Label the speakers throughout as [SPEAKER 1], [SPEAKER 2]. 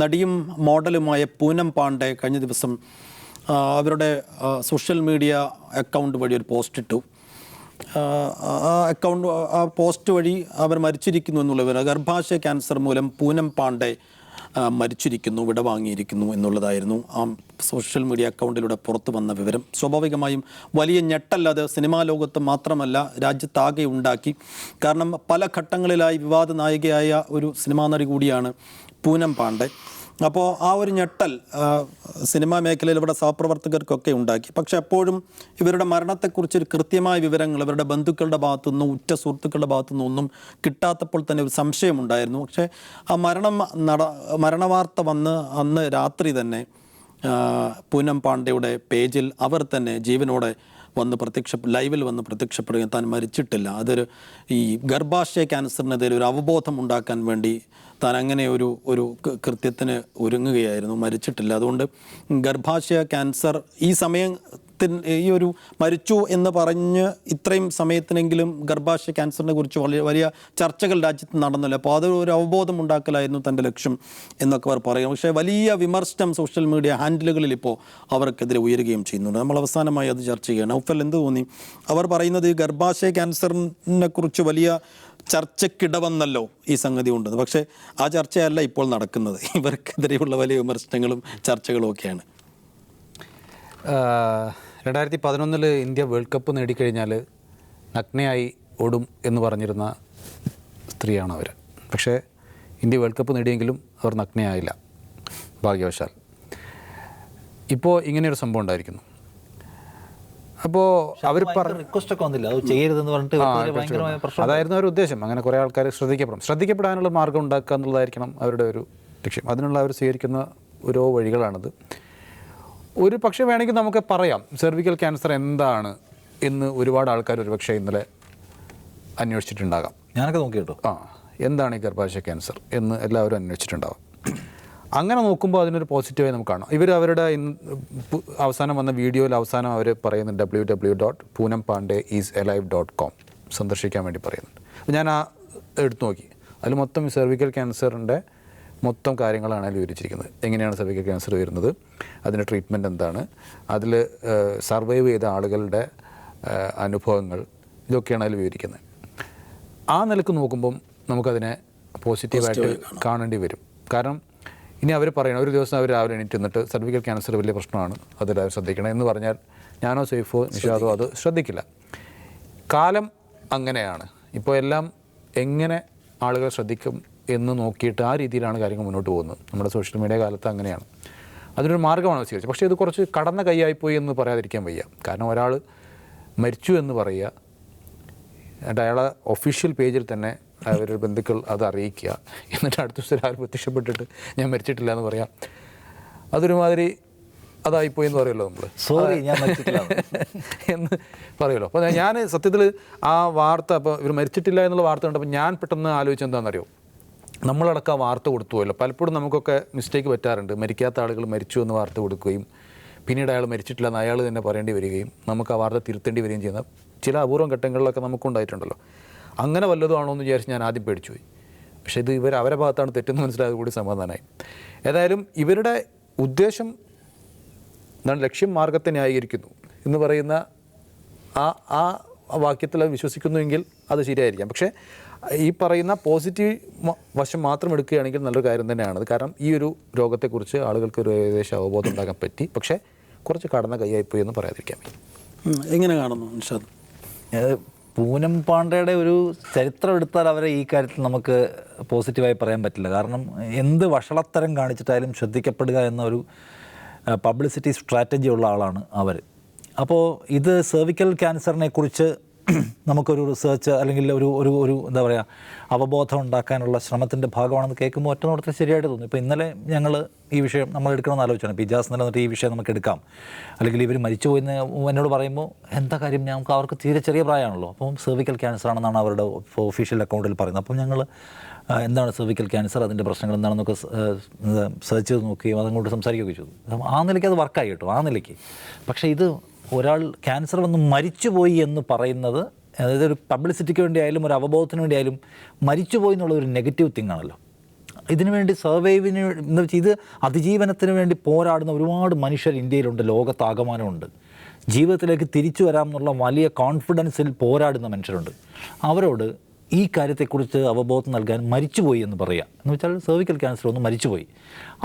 [SPEAKER 1] നടിയും മോഡലുമായ പൂനം പാണ്ഡെ കഴിഞ്ഞ ദിവസം അവരുടെ സോഷ്യൽ മീഡിയ അക്കൗണ്ട് വഴി ഒരു പോസ്റ്റ് ഇട്ടു. ആ പോസ്റ്റ് വഴി അവർ മരിച്ചിരിക്കുന്നു എന്നുള്ളവർ ഗർഭാശയ ക്യാൻസർ മൂലം പൂനം പാണ്ഡെ മരിച്ചിരിക്കുന്നു, വിടവാങ്ങിയിരിക്കുന്നു എന്നുള്ളതായിരുന്നു ആ സോഷ്യൽ മീഡിയ അക്കൗണ്ടിലൂടെ പുറത്തു വന്ന വിവരം. സ്വാഭാവികമായും വലിയ ഞെട്ടല്ലാതെ സിനിമാ ലോകത്ത് മാത്രമല്ല രാജ്യത്താകെ ഉണ്ടാക്കി. കാരണം പല ഘട്ടങ്ങളിലായി വിവാദ നായികയായ ഒരു സിനിമാ നടി കൂടിയാണ് പൂനം പാണ്ഡെ. അപ്പോൾ ആ ഒരു ഞെട്ടൽ സിനിമാ മേഖലയിൽ ഇവിടെ സഹപ്രവർത്തകർക്കൊക്കെ ഉണ്ടാക്കി. പക്ഷെ അപ്പോഴും ഇവരുടെ മരണത്തെക്കുറിച്ചൊരു കൃത്യമായ വിവരങ്ങൾ ഇവരുടെ ബന്ധുക്കളുടെ ഭാഗത്തുനിന്നും ഉറ്റ സുഹൃത്തുക്കളുടെ ഭാഗത്തുനിന്നും ഒന്നും കിട്ടാത്തപ്പോൾ തന്നെ ഒരു സംശയമുണ്ടായിരുന്നു. പക്ഷേ ആ മരണവാർത്ത വന്ന് അന്ന് രാത്രി തന്നെ പൂനം പാണ്ഡെയുടെ പേജിൽ അവർ തന്നെ ജീവനോടെ ലൈവിൽ വന്ന് പ്രത്യക്ഷപ്പെടുകയും താൻ മരിച്ചിട്ടില്ല, അതൊരു ഈ ഗർഭാശയ ക്യാൻസറിനെതിരെ ഒരു അവബോധം ഉണ്ടാക്കാൻ വേണ്ടി താൻ അങ്ങനെ ഒരു കൃത്യത്തിന് ഒരുങ്ങുകയായിരുന്നു, മരിച്ചിട്ടില്ല. അതുകൊണ്ട് ഗർഭാശയ ക്യാൻസർ ഈ ഒരു മരിച്ചു എന്ന് പറഞ്ഞ് ഇത്രയും സമയത്തിനെങ്കിലും ഗർഭാശയ ക്യാൻസറിനെ കുറിച്ച് വലിയ ചർച്ചകൾ രാജ്യത്ത് നടന്നില്ല. അപ്പോൾ അതൊരു അവബോധം ഉണ്ടാക്കലായിരുന്നു തൻ്റെ ലക്ഷ്യം എന്നൊക്കെ അവർ പറയും. പക്ഷേ വലിയ വിമർശനം സോഷ്യൽ മീഡിയ ഹാൻഡിലുകളിൽ ഇപ്പോൾ അവർക്കെതിരെ ഉയരുകയും ചെയ്യുന്നുണ്ട്. നമ്മൾ അവസാനമായി അത് ചർച്ച ചെയ്യണം. ഔഫൽ, എന്ത് തോന്നി? അവർ പറയുന്നത് ഈ ഗർഭാശയ ക്യാൻസറിനെ കുറിച്ച് വലിയ ചർച്ചയ്ക്കിടവന്നല്ലോ ഈ സംഗതി ഉണ്ടെന്ന്. പക്ഷേ ആ ചർച്ചയല്ല ഇപ്പോൾ നടക്കുന്നത്. ഇവർക്കെതിരെയുള്ള വലിയ വിമർശനങ്ങളും ചർച്ചകളും ഒക്കെയാണ്.
[SPEAKER 2] 2011 ഇന്ത്യ വേൾഡ് കപ്പ് നേടിക്കഴിഞ്ഞാൽ നഗ്നയായി ഓടും എന്ന് പറഞ്ഞിരുന്ന സ്ത്രീയാണ് അവർ. പക്ഷേ ഇന്ത്യ വേൾഡ് കപ്പ് നേടിയെങ്കിലും അവർ നഗ്നയായില്ല, ഭാഗ്യവശാൽ. ഇപ്പോൾ ഇങ്ങനെയൊരു സംഭവം ഉണ്ടായിരിക്കുന്നു. അപ്പോൾ അവർ
[SPEAKER 3] റിക്വസ്റ്റൊക്കെ വന്നില്ല, അത് ചെയ്യരുതെന്ന് പറഞ്ഞിട്ട്.
[SPEAKER 2] അതായിരുന്നു അവരുടെ ഉദ്ദേശം. അങ്ങനെ കുറേ ആൾക്കാർ ശ്രദ്ധിക്കപ്പെടാനുള്ള മാർഗ്ഗം ഉണ്ടാക്കുക എന്നുള്ളതായിരിക്കണം അവരുടെ ഒരു ലക്ഷ്യം. അതിനുള്ള അവർ സ്വീകരിക്കുന്ന ഓരോ വഴികളാണിത്. ഒരു പക്ഷേ വേണമെങ്കിൽ നമുക്ക് പറയാം സെർവിക്കൽ ക്യാൻസർ എന്താണ് എന്ന് ഒരുപാട് ആൾക്കാർ ഒരുപക്ഷെ ഇന്നലെ അന്വേഷിച്ചിട്ടുണ്ടാകാം.
[SPEAKER 3] ഞാനൊക്കെ നോക്കി കേട്ടോ.
[SPEAKER 2] എന്താണ് ഈ ഗർഭാശയ ക്യാൻസർ എന്ന് എല്ലാവരും അന്വേഷിച്ചിട്ടുണ്ടാകും. അങ്ങനെ നോക്കുമ്പോൾ അതിനൊരു പോസിറ്റീവായി നമുക്ക് കാണാം. ഇവർ അവരുടെ അവസാനം വന്ന വീഡിയോയിൽ അവസാനം അവർ പറയുന്നുണ്ട് www.poonampandeyisalive.com സന്ദർശിക്കാൻ വേണ്ടി പറയുന്നുണ്ട്. അപ്പോൾ ഞാൻ എടുത്തു നോക്കി. അതിൽ മൊത്തം സെർവിക്കൽ ക്യാൻസറിൻ്റെ മൊത്തം കാര്യങ്ങളാണ് അതിൽ വിവരിച്ചിരിക്കുന്നത്. എങ്ങനെയാണ് സെർവിക്കൽ ക്യാൻസർ വരുന്നത്, അതിൻ്റെ ട്രീറ്റ്മെൻറ്റ് എന്താണ്, അതിൽ സർവൈവ് ചെയ്ത ആളുകളുടെ അനുഭവങ്ങൾ, ഇതൊക്കെയാണ് അതിൽ വിവരിക്കുന്നത്. ആ നിലക്ക് നോക്കുമ്പം നമുക്കതിനെ പോസിറ്റീവായിട്ട് കാണേണ്ടി വരും. കാരണം ഇനി അവർ പറയണം, ഒരു ദിവസം അവർ രാവിലെ എണീറ്റ് നിന്നിട്ട് സെർവിക്കൽ ക്യാൻസർ വലിയ പ്രശ്നമാണ്, അതെല്ലാവരും ശ്രദ്ധിക്കണം എന്ന് പറഞ്ഞാൽ ഞാനോ സൈഫോ നിഷാദോ അത് ശ്രദ്ധിക്കില്ല. കാലം അങ്ങനെയാണ്. ഇപ്പോൾ എല്ലാം എങ്ങനെ ആളുകൾ ശ്രദ്ധിക്കും എന്ന് നോക്കിയിട്ട് ആ രീതിയിലാണ് കാര്യങ്ങൾ മുന്നോട്ട് പോകുന്നത്. നമ്മുടെ സോഷ്യൽ മീഡിയ കാലത്ത് അങ്ങനെയാണ്. അതിനൊരു മാർഗ്ഗമാണ് സ്വീകരിച്ചത്. പക്ഷേ ഇത് കുറച്ച് കടന്ന കൈയായിപ്പോയി എന്ന് പറയാതിരിക്കാൻ വയ്യ. കാരണം ഒരാൾ മരിച്ചു എന്ന് പറയുക, എന്നിട്ട് അയാളെ ഒഫീഷ്യൽ പേജിൽ തന്നെ അവരുടെ ബന്ധുക്കൾ അത് അറിയിക്കുക, എന്നിട്ട് അടുത്ത ദിവസം രാവിലെ പ്രത്യക്ഷപ്പെട്ടിട്ട് ഞാൻ മരിച്ചിട്ടില്ല എന്ന് പറയാം. അതൊരുമാതിരി അതായിപ്പോയി എന്ന് പറയുമല്ലോ നമ്മൾ,
[SPEAKER 3] സോറി ഞാൻ മരിച്ചിട്ടില്ല
[SPEAKER 2] എന്ന് പറയുമല്ലോ. അപ്പോൾ ഞാൻ സത്യത്തിൽ ആ വാർത്ത, അപ്പോൾ ഇവർ മരിച്ചിട്ടില്ല എന്നുള്ള വാർത്ത കണ്ടപ്പോൾ ഞാൻ പെട്ടെന്ന് ആലോചിച്ചെന്താണെന്നറിയോ, നമ്മളടക്കം വാർത്ത കൊടുത്തുപോയല്ലോ. പലപ്പോഴും നമുക്കൊക്കെ മിസ്റ്റേക്ക് പറ്റാറുണ്ട്. മരിക്കാത്ത ആളുകൾ മരിച്ചു എന്ന് വാർത്ത കൊടുക്കുകയും പിന്നീട് അയാൾ മരിച്ചിട്ടില്ല എന്ന് അയാൾ തന്നെ പറയേണ്ടി വരികയും നമുക്ക് ആ വാർത്ത തിരുത്തേണ്ടി വരികയും ചെയ്യുന്ന ചില അപൂർവം ഘട്ടങ്ങളിലൊക്കെ നമുക്കുണ്ടായിട്ടുണ്ടല്ലോ. അങ്ങനെ വല്ലതും ആണോ എന്ന് വിചാരിച്ച് ഞാൻ ആദ്യം പേടിച്ചുപോയി. പക്ഷേ ഇത് അവരുടെ ഭാഗത്താണ് തെറ്റെന്ന് മനസ്സിലായത് കൂടി സമാധാനമായി. ഏതായാലും ഇവരുടെ ഉദ്ദേശം എന്താണ്, ലക്ഷ്യം മാർഗത്തെ ന്യായീകരിക്കുന്നു എന്ന് പറയുന്ന ആ വാക്യത്തിൽ അത് വിശ്വസിക്കുന്നുവെങ്കിൽ അത് ശരിയായിരിക്കാം. പക്ഷേ ഈ പറയുന്ന പോസിറ്റീവ് വശം മാത്രം എടുക്കുകയാണെങ്കിൽ നല്ലൊരു കാര്യം തന്നെയാണത്. കാരണം ഈ ഒരു രോഗത്തെക്കുറിച്ച് ആളുകൾക്ക് ഒരു ഏകദേശം അവബോധം ഉണ്ടാക്കാൻ പറ്റി. പക്ഷേ കുറച്ച് കടന്ന കൈയായിപ്പോയി എന്ന് പറയാതിരിക്കാൻ പറ്റും.
[SPEAKER 1] എങ്ങനെ കാണുന്നു നിഷാദ്?
[SPEAKER 3] പൂനം പാണ്ഡെയുടെ ഒരു ചരിത്രം എടുത്താൽ അവരെ ഈ കാര്യത്തിൽ നമുക്ക് പോസിറ്റീവായി പറയാൻ പറ്റില്ല. കാരണം എന്ത് വഷളത്തരം കാണിച്ചിട്ടായാലും ശ്രദ്ധിക്കപ്പെടുക എന്ന ഒരു പബ്ലിസിറ്റി സ്ട്രാറ്റജി ഉള്ള ആളാണ് അവർ. അപ്പോൾ ഇത് സെർവിക്കൽ ക്യാൻസറിനെ കുറിച്ച് നമുക്കൊരു റിസർച്ച് അല്ലെങ്കിൽ ഒരു എന്താ പറയുക, അവബോധം ഉണ്ടാക്കാനുള്ള ശ്രമത്തിൻ്റെ ഭാഗമാണെന്ന് കേൾക്കുമ്പോൾ ഒറ്റ നോട്ടത്തിൽ ശരിയായിട്ട് തോന്നി. ഇപ്പോൾ ഇന്നലെ ഞങ്ങൾ ഈ വിഷയം നമ്മൾ എടുക്കണമെന്ന് ആലോചിച്ചാണ്. ഇപ്പോൾ ഇജാസ് നിലനിന്നിട്ട് ഈ വിഷയം നമുക്ക് എടുക്കാം, അല്ലെങ്കിൽ ഇവർ മരിച്ചുപോയെന്ന് എന്നോട് പറയുമ്പോൾ എന്താ കാര്യം, ഞങ്ങൾക്ക് അവർക്ക് തീരെ ചെറിയ പ്രായമാണല്ലോ. അപ്പം സെർവിക്കൽ ക്യാൻസർ ആണെന്നാണ് അവരുടെ ഒഫീഷ്യൽ അക്കൗണ്ടിൽ പറയുന്നത്. അപ്പം ഞങ്ങൾ എന്താണ് സെർവിക്കൽ ക്യാൻസർ, അതിൻ്റെ പ്രശ്നങ്ങൾ എന്താണെന്നൊക്കെ സെർച്ച് ചെയ്ത് നോക്കുകയും അതങ്ങോട്ട് സംസാരിക്കുകയൊക്കെ ചെയ്തു. ആ നിലയ്ക്ക് അത് വർക്കായി കേട്ടോ, ആ നിലയ്ക്ക്. പക്ഷേ ഇത് ഒരാൾ ക്യാൻസർ വന്ന് മരിച്ചുപോയി എന്ന് പറയുന്നത്, അതായത് ഒരു പബ്ലിസിറ്റിക്ക് വേണ്ടി ആയാലും ഒരു അവബോധത്തിന് വേണ്ടി ആയാലും മരിച്ചുപോയി എന്നുള്ള ഒരു നെഗറ്റീവ് തിങ് ആണല്ലോ. ഇതിനുവേണ്ടി സർവൈവിന് എന്താ വെച്ചാൽ ഇത് അതിജീവനത്തിന് വേണ്ടി പോരാടുന്ന ഒരുപാട് മനുഷ്യർ ഇന്ത്യയിലുണ്ട്, ലോകത്താകമാനമുണ്ട്. ജീവിതത്തിലേക്ക് തിരിച്ചു വരാം എന്നുള്ള വലിയ കോൺഫിഡൻസിൽ പോരാടുന്ന മനുഷ്യരുണ്ട്. അവരോട് ഈ കാര്യത്തെക്കുറിച്ച് അവബോധം നൽകാൻ മരിച്ചുപോയി എന്ന് പറയുക എന്ന് വെച്ചാൽ സെർവിക്കൽ ക്യാൻസർ ഒന്ന് മരിച്ചുപോയി,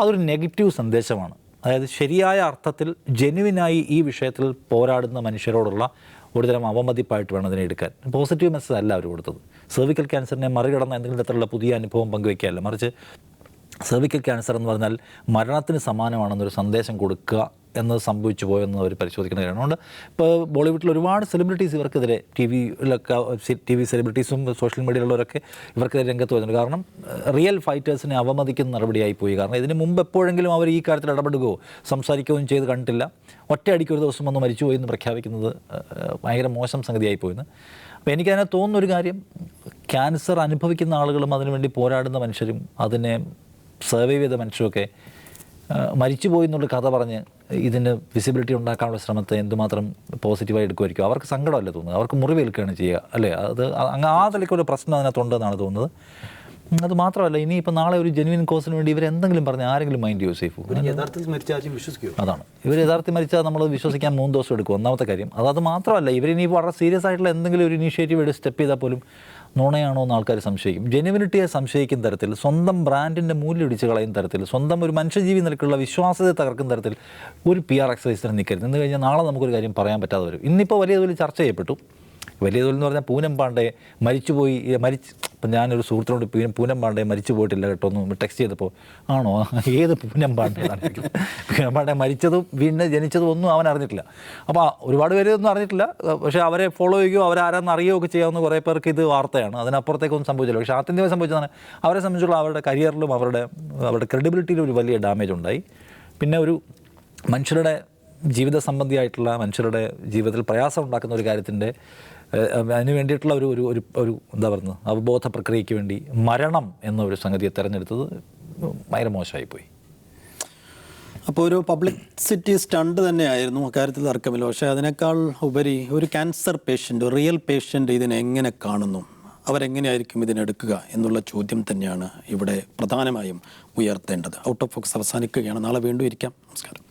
[SPEAKER 3] അതൊരു നെഗറ്റീവ് സന്ദേശമാണ്. അതായത് ശരിയായ അർത്ഥത്തിൽ ജെന്യുവിനായി ഈ വിഷയത്തിൽ പോരാടുന്ന മനുഷ്യരോടുള്ള ഒരുതരം അവമതിപ്പായിട്ട് വേണം അതിനെ എടുക്കാൻ. പോസിറ്റീവ് മെസ്സേജ് അല്ല അവർ കൊടുത്തത്. സെർവിക്കൽ ക്യാൻസറിനെ മറികടന്ന എന്തെങ്കിലും തരത്തിലുള്ള പുതിയ അനുഭവം പങ്കുവയ്ക്കുകയല്ല, മറിച്ച് സെർവിക്കൽ ക്യാൻസർ എന്ന് പറഞ്ഞാൽ മരണത്തിന് സമാനമാണെന്നൊരു സന്ദേശം കൊടുക്കുക എന്നത് സംഭവിച്ചു പോയെന്ന് അവർ പരിശോധിക്കുന്ന കാര്യമാണ്. അതുകൊണ്ട് ഇപ്പോൾ ബോളിവുഡിൽ ഒരുപാട് സെലിബ്രിറ്റീസ് ഇവർക്കെതിരെ ടി വി സെലിബ്രിറ്റീസും സോഷ്യൽ മീഡിയയിലുള്ളവരൊക്കെ ഇവർക്കെതിരെ രംഗത്ത് വരുന്നുണ്ട്. കാരണം റിയൽ ഫൈറ്റേഴ്സിനെ അവമതിക്കുന്ന നടപടിയായി പോയി. കാരണം ഇതിന് മുമ്പ് എപ്പോഴെങ്കിലും അവർ ഈ കാര്യത്തിൽ ഇടപെടുകയോ സംസാരിക്കുകയും ചെയ്ത് കണ്ടിട്ടില്ല. ഒറ്റയടിക്ക് ഒരു ദിവസം വന്ന് മരിച്ചുപോയി എന്ന് പ്രഖ്യാപിക്കുന്നത് ഭയങ്കര മോശം സംഗതിയായി പോയെന്ന്. അപ്പോൾ എനിക്കതിനെ തോന്നുന്നൊരു കാര്യം, ക്യാൻസർ അനുഭവിക്കുന്ന ആളുകളും അതിനുവേണ്ടി പോരാടുന്ന മനുഷ്യരും അതിനെ സർവൈവ് ചെയ്ത മനുഷ്യരൊക്കെ മരിച്ചുപോയി എന്നുള്ള കഥ പറഞ്ഞ് ഇതിന് വിസിബിലിറ്റി ഉണ്ടാക്കാനുള്ള ശ്രമത്തെ എന്തുമാത്രം പോസിറ്റീവായി എടുക്കുമായിരിക്കും. അവർക്ക് സങ്കടമല്ല തോന്നുന്നത്, അവർക്ക് മുറിവേൽക്കുകയാണ് ചെയ്യുക അല്ലേ. അത് അങ്ങ് ആ തലയ്ക്കൊരു പ്രശ്നം അതിനകത്തുണ്ടെന്നാണ് തോന്നുന്നത്. അത് മാത്രമല്ല, ഇനിയിപ്പോൾ നാളെ ഒരു ജെന്യുവിൻ കോസിന് വേണ്ടി ഇവർ എന്തെങ്കിലും പറഞ്ഞ് ആരെങ്കിലും മൈൻഡ് യൂസ് ചെയ്യും. അതാണ്, ഇവർ യഥാർത്ഥം മരിച്ചാൽ നമ്മൾ വിശ്വസിക്കാൻ 3 ദിവസം എടുക്കും, ഒന്നാമത്തെ കാര്യം. അത് മാത്രമല്ല, ഇവരിനി വളരെ സീരിയസ് ആയിട്ടുള്ള എന്തെങ്കിലും ഒരു ഇനീഷ്യേറ്റീവ് എടുത്ത് സ്റ്റെപ്പ് ചെയ്താൽ പോലും നുണയാണോ എന്ന് ആൾക്കാർ സംശയിക്കും. ജെന്യുവിനിറ്റിയെ സംശയിക്കുന്ന തരത്തിൽ, സ്വന്തം ബ്രാൻഡിൻ്റെ മൂല്യം ഇടിച്ച് കളയുന്ന തരത്തിൽ, സ്വന്തം ഒരു മനുഷ്യജീവി നിലക്കുള്ള വിശ്വാസ്യത തകർക്കുന്ന തരത്തിൽ ഒരു PR എക്സസൈസിന് നിൽക്കരുത്. എന്ന് കഴിഞ്ഞാൽ നാളെ നമുക്കൊരു കാര്യം പറയാൻ പറ്റാതെ വരും. ഇന്നിപ്പോൾ വലിയ തോതിൽ ചർച്ച ചെയ്യപ്പെട്ടു. വലിയ തോതിൽ എന്ന് പറഞ്ഞാൽ പൂനം പാണ്ഡെ മരിച്ചുപോയി. ഇപ്പം ഞാനൊരു സുഹൃത്തിനോട് പൂനം പാണ്ഡെ മരിച്ചു പോയിട്ടില്ല കേട്ടോ ഒന്ന് ടെക്സ്റ്റ് ചെയ്തപ്പോൾ, ആണോ ഏത് പൂനം പാണ്ഡെയാണ്? പൂനം പാണ്ഡെ മരിച്ചതും വീണ്ടും ജനിച്ചതും ഒന്നും അവൻ അറിഞ്ഞിട്ടില്ല. അപ്പോൾ ഒരുപാട് പേര് ഒന്നും അറിഞ്ഞിട്ടില്ല, പക്ഷേ അവരെ ഫോളോ ചെയ്യുകയോ അവരാരെന്ന് അറിയുകയൊക്കെ ചെയ്യാവുന്ന കുറേ പേർക്ക് ഇത് വാർത്തയാണ്. അതിനപ്പുറത്തേക്കൊന്നും സംഭവിച്ചില്ല. പക്ഷേ ആത്യന്തികമായി സംഭവിച്ചതാണ് അവരെ സംബന്ധിച്ചുള്ള അവരുടെ കരിയറിലും അവരുടെ ക്രെഡിബിലിറ്റിയിലും ഒരു വലിയ ഡാമേജ് ഉണ്ടായി. പിന്നെ ഒരു മനുഷ്യരുടെ ജീവിത സംബന്ധിയായിട്ടുള്ള, മനുഷ്യരുടെ ജീവിതത്തിൽ പ്രയാസം ഉണ്ടാക്കുന്ന ഒരു കാര്യത്തിൻ്റെ അതിന് വേണ്ടിയിട്ടുള്ള ഒരു എന്താ പറയുന്നത്, അവബോധ പ്രക്രിയയ്ക്ക് വേണ്ടി മരണം എന്നൊരു സംഗതിയെ തിരഞ്ഞെടുത്തത് ഭയങ്കര മോശമായിപ്പോയി.
[SPEAKER 1] അപ്പോൾ ഒരു പബ്ലിസിറ്റി സ്റ്റണ്ട് തന്നെയായിരുന്നു, അക്കാര്യത്തിൽ തർക്കമില്ല. പക്ഷേ അതിനേക്കാൾ ഉപരി ഒരു ക്യാൻസർ പേഷ്യൻ്റ്, റിയൽ പേഷ്യൻ്റ് ഇതിനെ എങ്ങനെ കാണുന്നു, അവരെങ്ങനെയായിരിക്കും ഇതിനെടുക്കുക എന്നുള്ള ചോദ്യം തന്നെയാണ് ഇവിടെ പ്രധാനമായും ഉയർത്തേണ്ടത്. ഔട്ട് ഓഫ് ഫോക്കസ് അവസാനിക്കുകയാണ്. നാളെ വീണ്ടും ഇരിക്കാം. നമസ്കാരം.